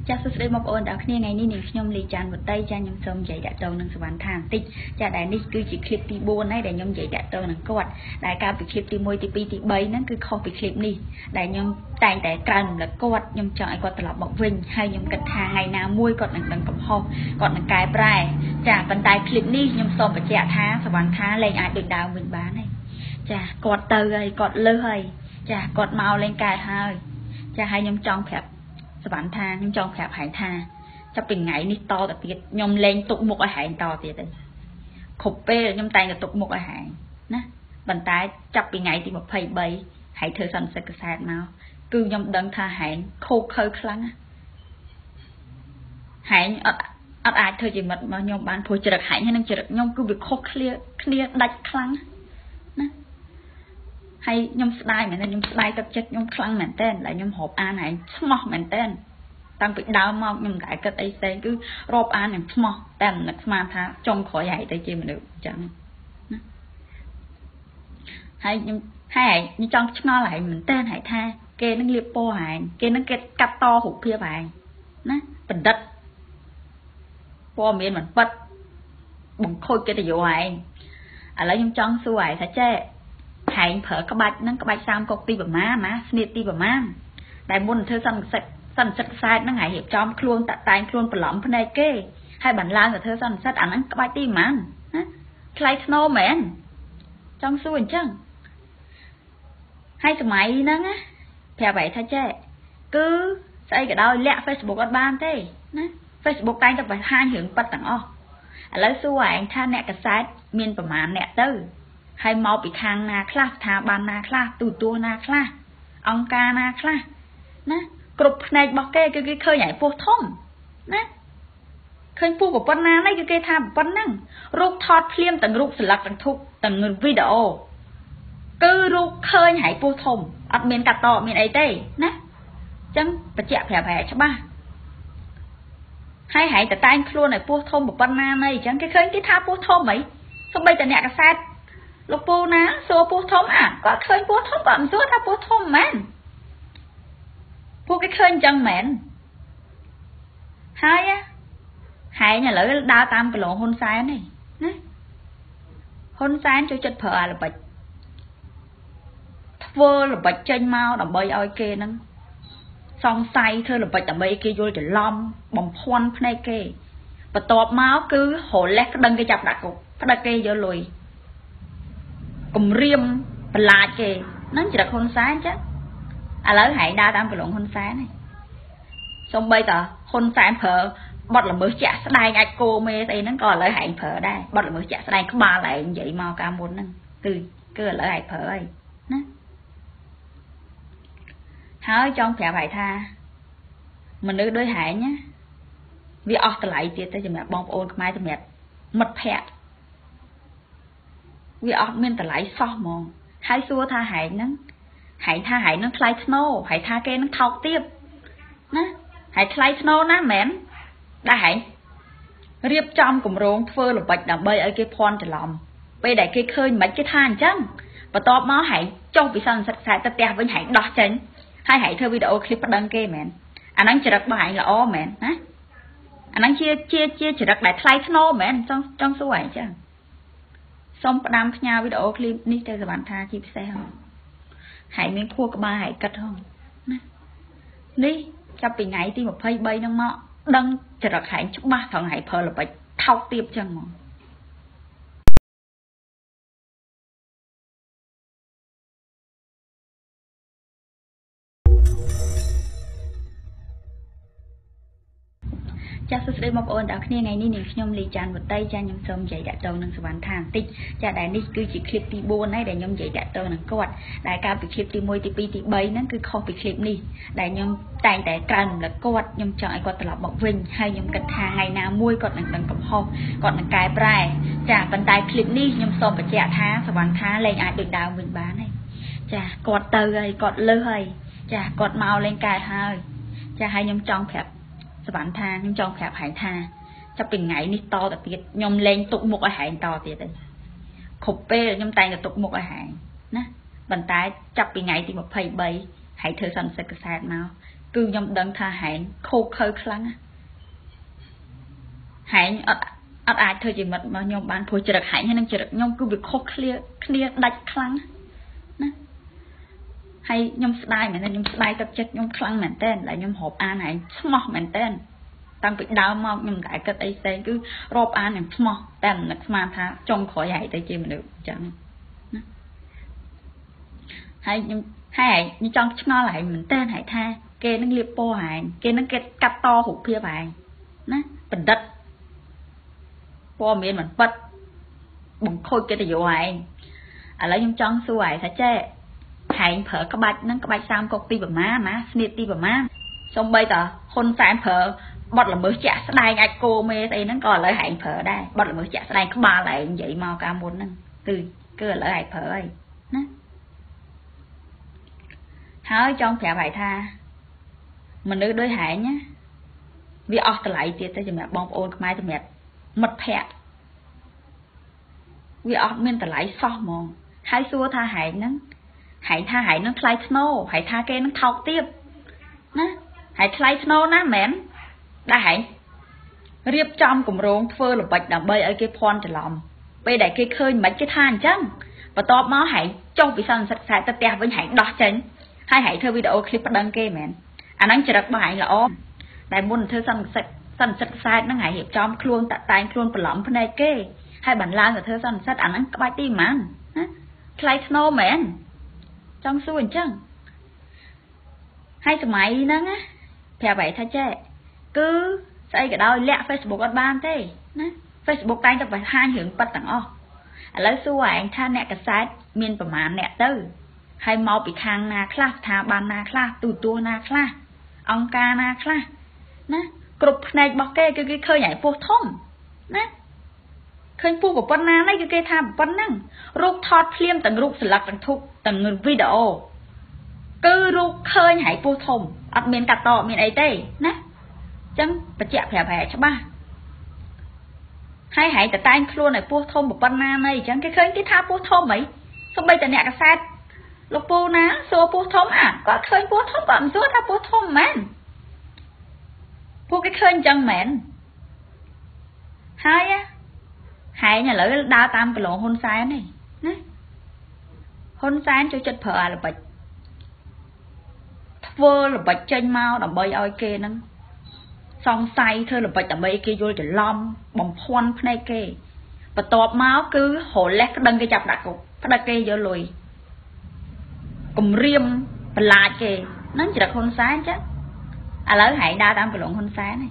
ចាសសួស្តីមកបងប្អូនទាំងគ្នាថ្ងៃនេះនាងខ្ញុំលីចាន់វតីចាខ្ញុំសូមនិយាយតាក់ទងនឹងសវណ្ណថាបន្តិចចាដែលនេះគឺជាคลิปទី4ហើយដែលខ្ញុំនិយាយតាក់ទងនឹងគាត់ដែលកាលពីคลิปទី1ទី2ទី3ហ្នឹងគឺខុសពីคลิปនេះដែលខ្ញុំតែងតែក្រើនរំលឹកគាត់ខ្ញុំចង់ឲ្យគាត់ត្រឡប់មកវិញហើយខ្ញុំគិតថាថ្ងៃណាមួយគាត់នឹងដឹងកំហុសគាត់នឹងកែប្រែចាប៉ុន្តែคลิปនេះខ្ញុំសូមបញ្ជាក់ថាសវណ្ណថាលែងអាចដូចដើមវិញបានហើយចាគាត់ទៅហើយគាត់លើសហើយចាគាត់មកលែងកើតហើយចាហើយខ្ញុំចង់ប្រាប់សវណ្ណថាខ្ញុំចង់ប្រាប់ហែងថាចាប់ពីថ្ងៃនេះតទៅទៀតខ្ញុំលែងទុកមុខឲ្យហែងតទៀតទេគ្រប់ពេលខ្ញុំតែងតែទុកមុខឲ្យហែងណាប៉ុន្តែចាប់ពីថ្ងៃទី23ហែងធ្វើសន្និសីទកសែតមកគឺខ្ញុំដឹងថាហែងខូខើខ្លាំងណាហែងអត់អាចធ្វើជាមិត្តរបស់ខ្ញុំបានព្រោះចរិតហែងហើយនឹងចរិតខ្ញុំគឺវាខុសគ្នាដាច់ខ្លាំងណាហើយខ្ញុំស្ដាយមែនទេខ្ញុំស្ដាយទឹកចិត្តខ្ញុំខ្លាំងមែនទេដែលខ្ញុំរាប់អានហែងស្មោះមែនទេតាំងពីដើមមកខ្ញុំមិនដែលគិតអីផ្សេងគឺរាប់អាននឹងស្មោះតែមិននឹកស្មានថាចុងក្រោយហែងទៅជាមនុស្សអញ្ចឹងណាហើយខ្ញុំចង់ឆ្ងល់ហែងមែនទេហែងថាគេនឹងលៀបពណ៌ហែងគេនឹងគេកាត់តរូបភាពហែងណាបណ្ឌិតព័ត៌មានមិនពិតបង្ខូចកិត្តិយសហែងឥឡូវខ្ញុំចង់សួរហែងថាចេះហែងប្រើក្បាច់ហ្នឹងក្បាច់សាមកុកទីប្រមាណណាស្នៀតទីប្រមាណដែលមុនធ្វើសន្និសីទខ្សែហ្នឹងហែងរៀបចំខ្លួនតាក់តែងខ្លួនបន្លំភ្នែកគេហើយបានឡើងទៅធ្វើសន្និសីទអាហ្នឹងក្បាច់ទីប្រមាណណាថ្លៃធ្នូមែនចង់សួរអញ្ចឹងហើយសម័យហ្នឹងណាប្រាប់ហែងថាចេះគឺស្អីក៏ដោយលាក់ Facebook អត់បានទេណា Facebook តែងតែបង្ហាញរឿងប៉ិតទាំងអស់ឥឡូវសួរហែងថាអ្នកកសែតមានប្រមាណអ្នកទៅហើយមកពីខាងណាខ្លះស្ថាប័នណាខ្លះទូទួលណាខ្លះអង្គការណាខ្លះណាគ្រប់ផ្នែករបស់គេគឺគេឃើញឲ្យពោះធំណាឃើញពោះប៉ុណ្ណានេះគឺគេថាប៉ុណ្ណឹងរូបថតភ្លាមទាំងរូបស្លឹកទាំងធុកទាំងវីដេអូគឺរូបឃើញឲ្យពោះធំអត់មានកាត់តមានអីទេណាអញ្ចឹងបញ្ជាក់ប្រាប់ហែងច្បាស់ហើយហែងតតែងខ្លួនឲ្យពោះធំប៉ុណ្ណានេះអញ្ចឹងគេឃើញគេថាពោះធំហីសូម្បីតែអ្នកកសែតលោកពូណាសួរពោះធំគាត់ឃើញពោះធំគាត់មិនសួរថាពោះធំមែនពួកគេឃើញអញ្ចឹងមែនហើយហែងឥឡូវដើរតាមកន្លងហ៊ុនសែននេះណាហ៊ុនសែនចូលចិត្តប្រើអាល្បិចធ្វើល្បិចចេញមកដើម្បីឲ្យគេហ្នឹងសង្ស័យធ្វើល្បិចដើម្បីគេយល់ច្រឡំបំភាន់ភ្នែកគេបន្ទាប់មកគឺរលេះក្តឹងគេចាប់ដាក់គុកផ្ដិតគេយកលុយគំរាមបន្លាចគេនឹងចរិតហ៊ុនសែនចឹងឥឡូវហែងដើរតាមកន្លងហ៊ុនសែនហ្នឹងសូម្បីតហ៊ុនសែនប្រើបទល្មើសជាក់ស្ដែងអាចគោមេស្អីហ្នឹងក៏ឥឡូវហែងប្រើដែរបទល្មើសជាក់ស្ដែងក្បាលហែងនិយាយមកកាលមុនហ្នឹងគឺឥឡូវហែងប្រើហើយណាហើយចង់ប្រាប់ហែងថាមនុស្សដូចហែងណាវាអស់តម្លៃទៀតទៅសម្រាប់បងប្អូនខ្មែរសម្រាប់មិត្តភក្តិវាអត់មានតម្លៃសោះហ្មងហើយសួរថាហែងហ្នឹងថ្លៃធ្នូហែងថាគេនឹងថោកទាបណាហែងថ្លៃធ្នូណាមែនដែលហែងរៀបចំគម្រោងធ្វើល្បិចដើម្បីឲ្យគេភ័ន្តច្រឡំពេលដែលគេឃើញមិនគេថាអញ្ចឹងបន្ទាប់មកហែងចុះពីសន្និសីទខ្សែទៅផ្ទះវិញហែងដោះចេញហើយហែងធ្វើវីដេអូឃ្លីបប្តឹងគេមែនអាហ្នឹងចរិតរបស់ហែងល្អមែនណាអាហ្នឹងជាចរិតដែលថ្លៃធ្នូមែនចង់សួរហែងចឹងសូមផ្ដាំផ្ញើវីដេអូឃ្លីបនេះទៅសវណ្ណថាជាពិសេសហែងមានខួរក្បាលហែងគិតហងណានេះចាប់ពីថ្ងៃទី23ហ្នឹងមកដឹងចរិតហែងច្បាស់ត្រង់ហែងប្រើល្បិចថោកទាបចឹងហ្មងចាសសួស្តីបងប្អូនទាំងគ្នាថ្ងៃនេះនាងខ្ញុំលីចាន់វតីចាខ្ញុំសូមនិយាយតាក់ទងនឹងសវណ្ណថាបន្តិចចាដែលនេះគឺជាคลิปទី4ហើយដែលខ្ញុំនិយាយតាក់ទងនឹងគាត់ដែលកាលពីคลิปទី1ទី2ទី3ហ្នឹងគឺខុសពីคลิปនេះដែលខ្ញុំតែងតែក្រើនរំលឹកគាត់ខ្ញុំចង់ឲ្យគាត់ត្រឡប់មកវិញហើយខ្ញុំគិតថាថ្ងៃណាមួយគាត់នឹងដឹងកំហុសគាត់នឹងកែប្រែចាប៉ុន្តែคลิปនេះខ្ញុំសូមបញ្ជាក់ថាសវណ្ណថាលែងអាចដូចដើមវិញបានទេចាគាត់ទៅហើយគាត់លើសហើយចាគាត់មកលែងកើតហើយចាហើយខ្ញុំចង់ប្រាប់សវណ្ណថាខ្ញុំចង់ប្រាប់ហែងថាចាប់ពីថ្ងៃនេះតទៅទៀតខ្ញុំលែងទុកមុខឲ្យហែងតទៀតទេគ្រប់ពេលខ្ញុំតែងតែទុកមុខឲ្យហែងណាប៉ុន្តែចាប់ពីថ្ងៃទី23ហែងធ្វើសន្និសីទកសែតមក cứ nhom đằng tha hẹn khô khơi khăng hẹn ở ai thôi chỉ mật mà nhom bán phôi chật hẹn hay năng chật nhom cứ việc khô clear đạch khăng hay nhom slide mà nên nhom slide tập chất nhom khăng mền tên lại nhom hộp an này smart mền tên tăng bị đau mong nhom đại cái tay xe cứ rộp an này smart tên là smart tha trong khỏi hẹn tay chỉ mình được chẳng hay như trong nó lại mình tên hãy tha kê nó liệp po hàng kê nó cái cắt to hụt kia vàng nó bình đất po miền mình bắt bằng khôi cái điều hàng lấy trong trong xuôi hãy thà che hãy phở các bạch nó các bạch sam cột ti bờ má snip ti bờ má xong bây giờ hôn sáng phở bọt là mới chả đai ngay cô mê đây nó còn lấy hãy phở đây bọt là mới chả đai có ba lại vậy mau ca muốn nâng từ cứ lấy hãy phở ấy nó hỏi trong phèo bài tha mình nữ đối hại nhé vì ọt lại tiệt tới cho mẹ bom ôn mai cho mẹ mật phẹt vì ọt mình lại so mòn hai xua tha hại nó hãy tha hại nó play snow hãy tha kê nó thọc tiếp nó hãy play snow ná mẹn đã hãy riệp trong cùng rốn phơ là bạch đầm bay ở cái phon trở lòng bây đại cái khơi mấy cái than chăng và to máu hãy trong vì sao sạch sạch ta tè với hãy đọt chánh hai hãy theo video clip đăng kê mẹn anh chỉ đặt bài là ôm đại môn thơ săn sạch sai nó ngại hiệp trong luôn tại tay luôn phần lỏng phần này kê hai bản lan của thơ săn sạch anh có bài tim mà play snow mẹn trong xuôi chăng hai cái máy nắng á theo vậy thay che cứ xây cái đôi lẹ Facebook ở ban thế Facebook tay tập phải hai hướng bắt tặng o lấy xuôi anh tha nẹt cái site miềnประมาณ nẹt tư hay mau bị khang na class thà ban na class tu tua na class ông ca na class nè cục này bọc kê cái khơi nhảy phô thông nè khơi phô của con na này cái tham con năng rút thọt phim tầng rút sạc tầng thục tầng video cứ rút khơi nhảy phô thông ở miền cà tọ miền ấy tây nè chẳng phải chẹt phè cho ba hay hãy tại tay luôn này phô thông của con na này chẳng cái khơi cái tham phô thông mấy xong bây giờ nè cái sai lúc bố ná xô bố thông à có khơi bố thông còn xô ta bố thông mẹn bố cái khơi chân mẹn hai á hai nhà lỡ đa tam cái lộn hôn sai này hôn sai cho chất phở là bạch vơ là bạch chênh mau đầm bay oi kê nâng xong say thơ là bạch đầm bay kê vô để lom bồng khoan này kê và tọp máu cứ hổ lét cái đăng cái chập đặt cục cái đăng kê vô lùi cùng riêng là kì nó chỉ là hôn sáng chứ à lỡ hãy đa tam cái luận hôn sáng này